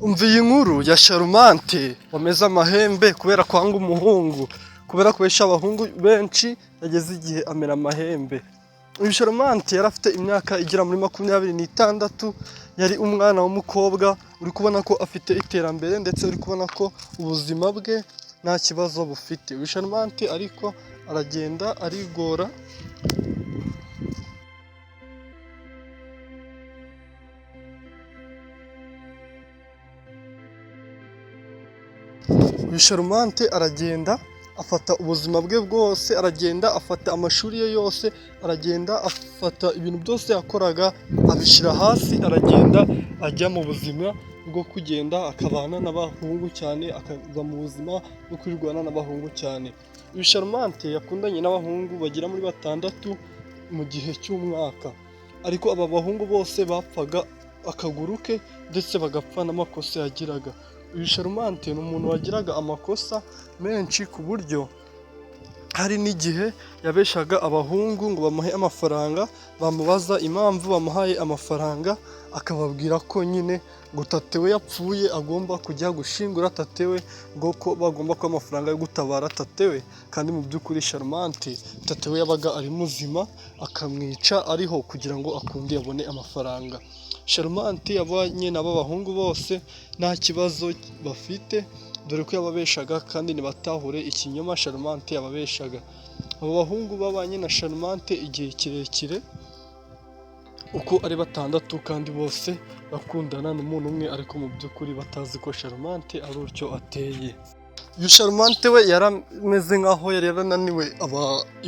Umva iyi nkuru ya Charmante wameze amahembe kubera kwanga umuhungu, kubera kubesha abahungu benshi yageze igihe amera amahembe. Uyu Charmante yari afite imyaka igera muri 26, yari umwana w'umukobwa uri kubona ko afite iterambere ndetse uri kubona ko ubuzima bwe nta kibazo bufite. Uyu Charmante ariko aragenda arigora. Uyu Charmante aragenda afata ubuzima bwe bwose, aragenda afata amashuri ye yose, aragenda afata ibintu byose yakoraga abishyira hasi, aragenda ajya mu buzima bwo kugenda akabana n'abahungu cyane, akava mu buzima bwo kwirwana n'abahungu cyane. Uyu Charmante yakundanye n'abahungu bagera muri 6 mu gihe cy'umwaka, ariko aba bahungu bose bapfaga akaguru ke ndetse bagapfa n'amakosa yagiraga. Uyu Charmante ni umuntu wagiraga amakosa menshi ku buryo hari n'igihe yabeshaga abahungu ngo bamuhe amafaranga, bamubaza impamvu bamuhaye amafaranga akababwira ko nyine ngo tatewe yapfuye agomba kujya gushingura tatewe, ngo ko bagomba kuba amafaranga yo gutabara tatewe, kandi mu by'ukuri Charmante tatewe yabaga ari muzima akamwica ariho kugira ngo akunde abone amafaranga. Charmante yabanye n'aba bahungu bose nta kibazo bafite, dore ko yababeshaga kandi ntibatahure ikinyoma Charmante yababeshaga. Abo bahungu babanye na Charmante igihe kirekire uko ari 6 kandi bose bakundana n'umuntu umwe, ariko mu by'ukuri batazi ko Charmante ari utyo ateye. Uyu Charmante we yarameze nk'aho yari yarananiwe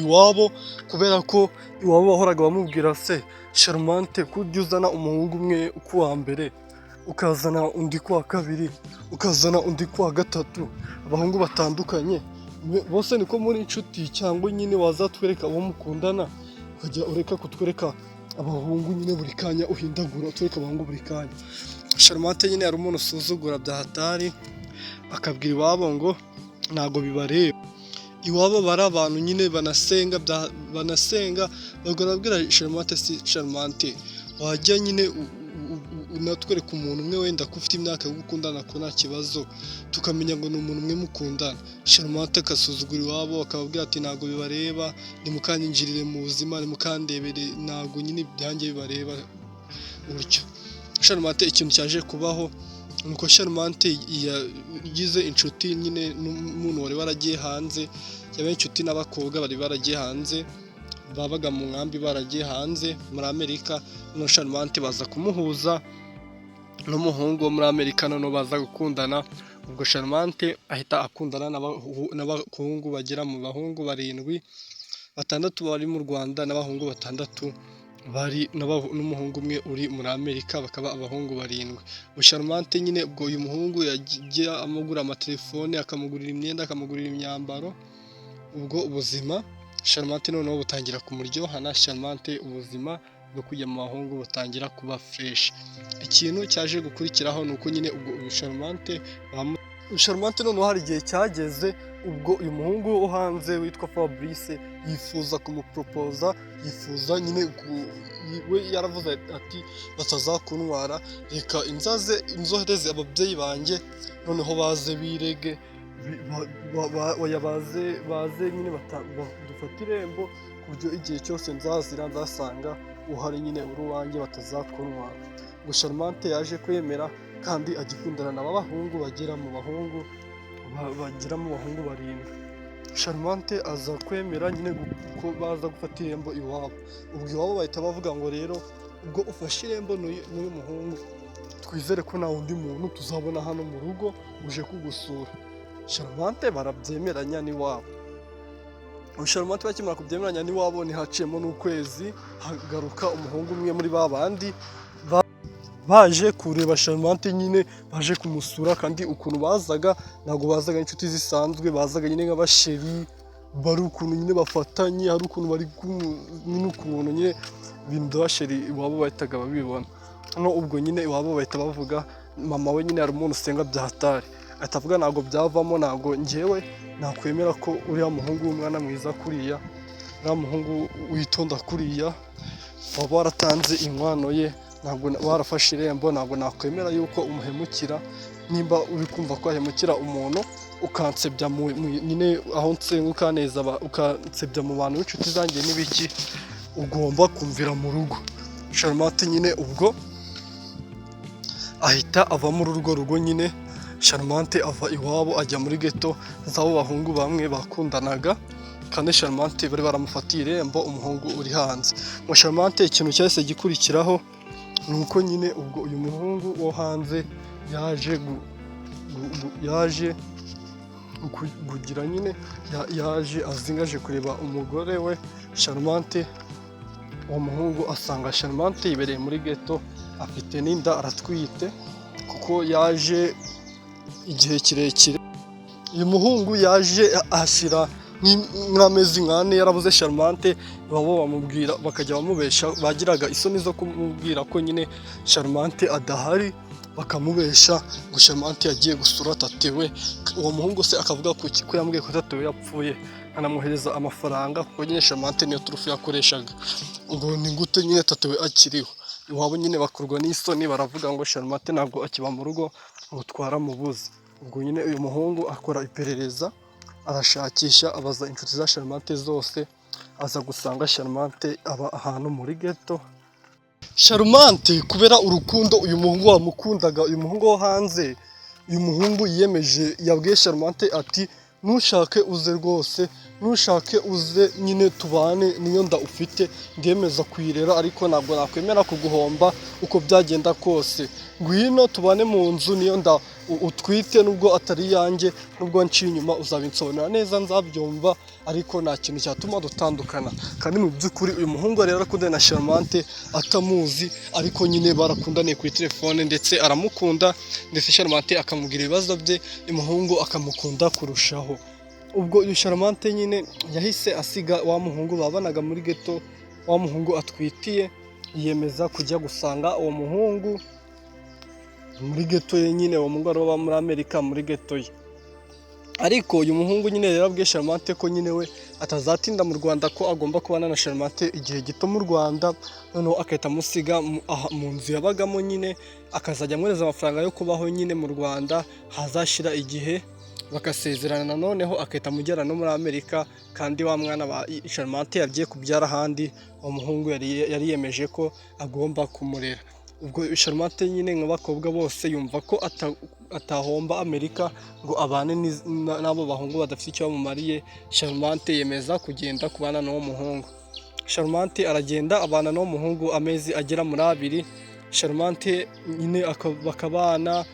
iwabo, kubera ko iwabo bahoraga bamubwira se Charmante kujya uzana umuhungu umwe kuwa mbere, ukazana undi kuwa kabiri, ukazana undi kuwa gatatu, abahungu batandukanye bose niko muri inshuti, cyangwa nyine wazatwereka abo mukundana ukajya ureka kutwereka abahungu nyine buri kanya uhindagura utwereka abahungu buri kanya. Charmante nyine yari umuntu usuzugura bya hatari, akabwira iwabo ngo ntago bibareba. Iwabo bari abantu nyine banasenga bagarabwira Charmante, si Charmante wajya nyine unatwereka umuntu umwe wenda ko ufite imyaka yo gukundana ko nta kibazo, tukamenya ngo ni umuntu umwe mukundana. Charmante akasuzugura iwabo akababwira ati ntago bibareba, nimukanyinjirire mu buzima, nimukandebere, ntago nyine byanjye bibareba gutyo. Charmante ikintu cyaje kubaho nuko Charmante yagize inshuti nyine n'umuntu wari waragiye hanze, yabaye inshuti n'abakobwa bari baragiye hanze, babaga mu nkambi baragiye hanze muri Amerika. No Charmante baza kumuhuza n'umuhungu wo muri Amerika, none baza gukundana. Ubwo Charmante ahita akundana n'abahungu bagera mu bahungu 7, 6 bari mu Rwanda n'abahungu 6 bari n'umuhungu umwe uri muri Amerika, bakaba abahungu 7. Charmante nyine ubwo uyu muhungu yagiye amugura amatelefone, akamugurira imyenda, akamugurira imyambaro. Ubwo ubuzima Charmante noneho butangira kumuryohana. Charmante ubuzima bwo kujya mu bahungu butangira kuba fresh. Ikintu cyaje gukurikiraho nuko nyine ubwo Charmante noneho hari igihe cyageze ubwo uyu muhungu wo hanze witwa Fabrice yifuza kumupropoza, yifuza nyine we yaravuze ati batazakuntwara, reka inzohereze ababyeyi banjye noneho baze birege, baze nyine dufate irembo ku buryo igihe cyose nzasanga uhari nyine uri uwanjye batazakuntwara. Ngo Charmante yaje kwemera kandi agikundana n'aba bahungu bagera mu bahungu 7. Charmante aza kwemera nyine ko baza gufata irembo iwabo. Ubwo iwabo bahita bavuga ngo rero ubwo ufashe irembo n'uyu muhungu, twizere ko nta wundi muntu tuzabona hano mu rugo uje kugusura. Charmante barabyemeranya n'iwabo. Charmante bakimara kubyemeranya n'iwabo ntihaciyemo n'ukwezi, hagaruka umuhungu umwe muri babandi baje kureba Charmante, nyine baje kumusura, kandi ukuntu bazaga ntabwo bazaga inshuti zisanzwe, bazaga nyine nk'abasheri, bari ukuntu nyine bafatanye, hari ukuntu bari n'ukuntu nyine ibintu by'abasheri iwabo bahitaga babibona. No ubwo nyine iwabo bahita bavuga, mama we nyine hari umuntu usenga bya hatari, ahita avuga ntabwo byavamo, ntabwo njyewe nakwemera ko uriya muhungu w'umwana mwiza kuriya, uriya muhungu witonda kuriya, waba waratanze inkwano ye ntabwo warafashe irembo, ntabwo nakwemera yuko umuhemukira, nimba uri kumva ko ahemukira umuntu ukansebya nyine aho nsenga ukansebya mu bantu b'inshuti zanjye n'ibiki, ugomba kumvira mu rugo. Charmante nyine ubwo ahita ava muri urwo rugo nyine, Charmante ava iwabo ajya muri ghetto z'abo bahungu bamwe bakundanaga, kandi Charmante bari baramufatiye irembo, umuhungu uri hanze. Ngo Charmante ikintu cyahise gikurikiraho nuko nyine ubwo uyu muhungu wo hanze yaje kugira nyine yaje azingaje kureba umugore we Charmante. Uwo muhungu asanga Charmante yibereye muri ghetto, afite n'inda, aratwite, kuko yaje igihe kirekire. Uyu muhungu yaje ahashyira nk'amezi nk'ane yarabuze Charmante, babo bamubwira bakajya bamubesha, bagiraga isoni zo kumubwira ko nyine Charmante adahari, bakamubesha ngo Charmante yagiye gusura tatewe. Uwo muhungu se akavuga ko yambwiye ko tatewe yapfuye, anamwohereza amafaranga, kuko nyine Charmante niyo turufu yakoreshaga. Ngo ni gute nyine tatewe akiriho? Iwabo nyine bakorwa n'isoni, baravuga ngo Charmante ntabwo akiba mu rugo, ngo twaramubuze. Ubwo nyine uyu muhungu akora iperereza, arashakisha, abaza inshuti za Charmante zose, aza gusanga Charmante aba ahantu muri ghetto. Charmante kubera urukundo uyu muhungu wamukundaga, uyu muhungu wo hanze, uyu muhungu yiyemeje, yabwiye Charmante ati ntushake uze rwose, ntushake uze nyine tubane, niyo nda ufite ndemeza kuyirera, ariko ntabwo nakwemera kuguhomba uko byagenda kose. Ngwino tubane mu nzu, niyo nda utwite nubwo atari yanjye, nubwo nciye inyuma uzabinsobanura neza nzabyumva, ariko nta kintu cyatuma dutandukana. Kandi mu by'ukuri uyu muhungu rero akundana na Charmante atamuzi, ariko nyine barakundaniye kuri telefone, ndetse aramukunda, ndetse Charmante akamubwira ibibazo bye, uyu muhungu akamukunda kurushaho. Ubwo uyu Charmante nyine yahise asiga wa muhungu babanaga muri ghetto, wa muhungu atwitiye, yiyemeza kujya gusanga uwo muhungu muri ghetto ye nyine, uwo muhungu aba muri Amerika muri ghetto ye. Ariko uyu muhungu nyine rero abwiye Charmante ko nyine we atazatinda mu Rwanda, ko agomba kubana na Charmante igihe gito mu Rwanda, noneho akahita amusiga mu nzu yabagamo nyine, akazajya amwohereza amafaranga yo kubaho nyine mu Rwanda, hazashira igihe bakasezerana, noneho akahita amujyana no muri Amerika. Kandi wa mwana wa Charmante yagiye kubyara ahandi, uwo muhungu yari yemeje ko agomba kumurera. Ubwo Charmante nyine nk'abakobwa bose yumva ko atahomba Amerika ngo abane n'abo bahungu badafite icyo bamumariye. Charmante yemeza kugenda kubana n'uwo muhungu. Charmante aragenda abana n'uwo muhungu amezi agera muri 2. Charmante nyine bakabana,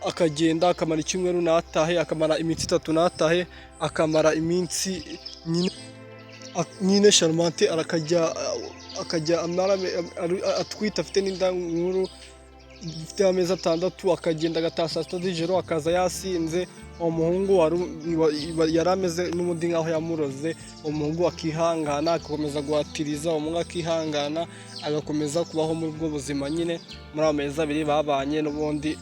akagenda akamara icyumweru natahe, akamara iminsi 3 natahe, akamara iminsi nyine Charmante akajya atwite, afite n'inda nkuru, ifite amezi 6, akagenda agataha saa 6 z'ijoro, akaza yasinze. Uwo muhungu yari ameze n'umundi nkaho yamuroze. Uwo muhungu akihangana, agakomeza guhatiriza, uwo muhungu akihangana, agakomeza kubaho muri ubwo buzima nyine. Muri amezi 2 babanye, n'ubundi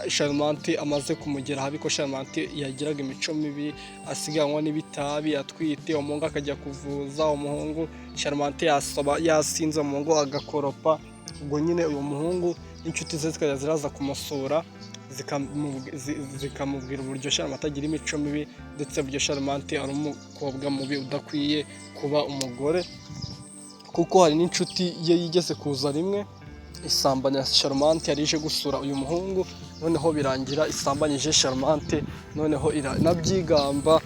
Charmante amaze kumugera habi, ko Charmante yagiraga imico mibi, asiganwa n'ibitabi, atwite. Umuhungu akajya kuvuza, umuhungu Charmante yasinze, umuhungu agakoropa. Ubwo nyine uyu muhungu inshuti ze zikajya ziraza kumusura, zikamubwira uburyo Charmante agira imico mibi, ndetse uburyo Charmante ari umukobwa mubi udakwiye kuba umugore. Kuko hari n'inshuti ye yigeze kuza rimwe isambanya Charmante, yari ije gusura uyu muhungu, noneho birangira isambanyije Charmante, noneho iranabyigamba,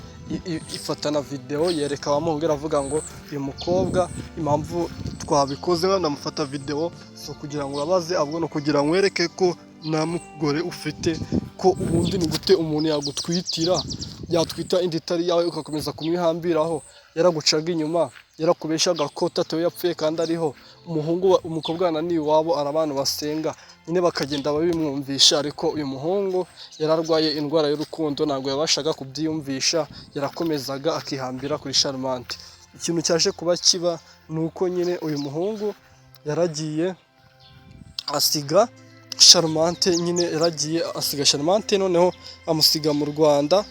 ifata na video yereka wa muhungu, avuga ngo uyu mukobwa impamvu twabikoze, ndamufata video so kugira ngo abaze, ahubwo no kugira ngo wereke ko nta mugore ufite, ko ubundi ni gute umuntu yagutwitira, yatwita indi itari yawe ugakomeza kumwihambiraho, yaragucaga inyuma, yarakubeshaga ko tatewe yapfuye kandi ariho. Umukobwa ananiwe iwabo, ari abantu basenga nyine, bakagenda babimwumvisha. Ariko uyu muhungu yararwaye indwara y'urukundo, ntabwo yabashaga kubyiyumvisha, yarakomezaga akihambira kuri Charmante. Ikintu cyaje kuba kiba nuko nyine uyu muhungu yaragiye asiga Charmante, noneho amusiga mu Rwanda,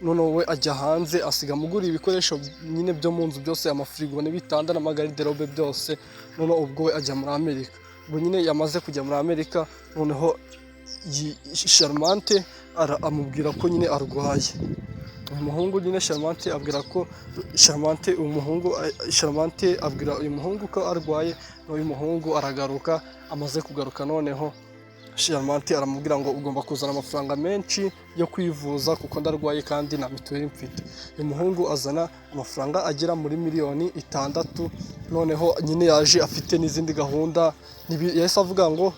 noneho we ajya hanze, asiga amugura ibikoresho nyine byo mu nzu byose, amafirigo n'ibitanda n'amagariderobe byose. Noneho ubwo we ajya muri Amerika. ubwo nyine yamaze kujya muri Amerika noneho Charmante amubwira ko nyine arwaye. Uyu muhungu nyine Charmante abwira ko Charmante abwira uyu muhungu ko arwaye, n'uyu muhungu aragaruka. Amaze kugaruka noneho Charmante aramubwira ngo ugomba kuzana amafaranga menshi yo kwivuza kuko ndarwaye kandi nta mituweli mfite. Uyu muhungu azana amafaranga agera muri $6,000,000. Noneho nyine yaje afite n'izindi gahunda, yahise avuga ngo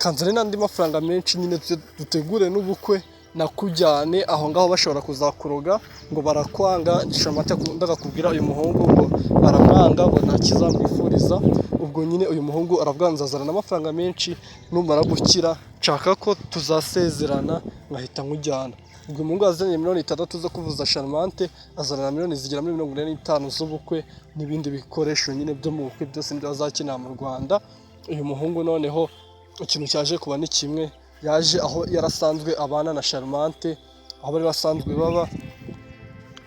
kanzane n'andi mafaranga menshi nyine dutegure n'ubukwe nakujyane aho ngaho bashobora kuzakuroga ngo barakwanga. Charmante akundaga kubwira uyu muhungu ngo baramwanga ngo nta kizamwifuriza. Ubwo nyine uyu muhungu aravuga nzazana n'amafaranga menshi, numara gukira nshaka ko tuzasezerana nkahita nkujyana. Ubwo umuhungu yazanye $6,000,000 zo kuvuza Charmante, azana na miliyoni zigera muri 45 z'ubukwe n'ibindi bikoresho nyine byo mu bukwe byose nibyo azakenera mu Rwanda. Uyu muhungu noneho ikintu cyaje kuba ni kimwe, yaje aho yarasanzwe abana na Charmante, aho bari basanzwe baba.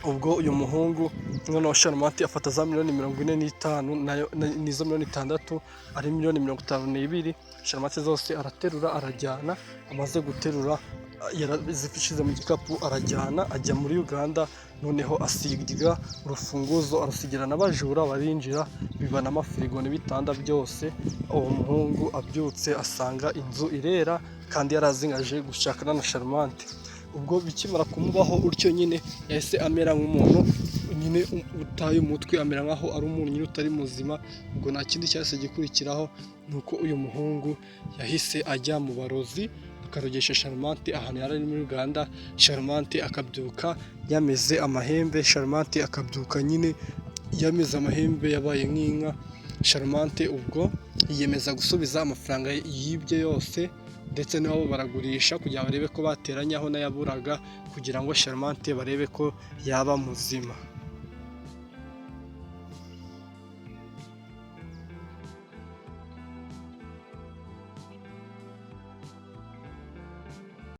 Ubwo uyu muhungu noneho Charmante afata za $45,000,000 n'izo $60,000 ari $52,000,000. Charmante zose araterura arajyana, amaze guterura yarazifishize mu gikapu arajyana ajya muri Uganda. Noneho asiga urufunguzo arusigira n'abajura barinjira, biba n'amafirigo n'ibitanda byose. Uwo muhungu abyutse asanga inzu irera kandi yarazingaje gushakana na Charmante. Ubwo bikimara kumubaho utyo nyine yahise amera nk'umuntu nyine utaye umutwe, amera nk'aho ari umuntu nyine utari muzima. Ubwo nta kindi cyahise gikurikiraho, nuko uyu muhungu yahise ajya mu barozi akarogesha Charmante ahantu yari ari muri Uganda. Charmante akabyuka yameze amahembe, Charmante akabyuka nyine yameze amahembe yabaye nk'inka. Charmante ubwo yiyemeza gusubiza amafaranga yibye yose, ndetse nabo baragurisha kugira ngo barebe ko bateranyaho n'ayaburaga, kugira ngo Charmante barebe ko yaba muzima.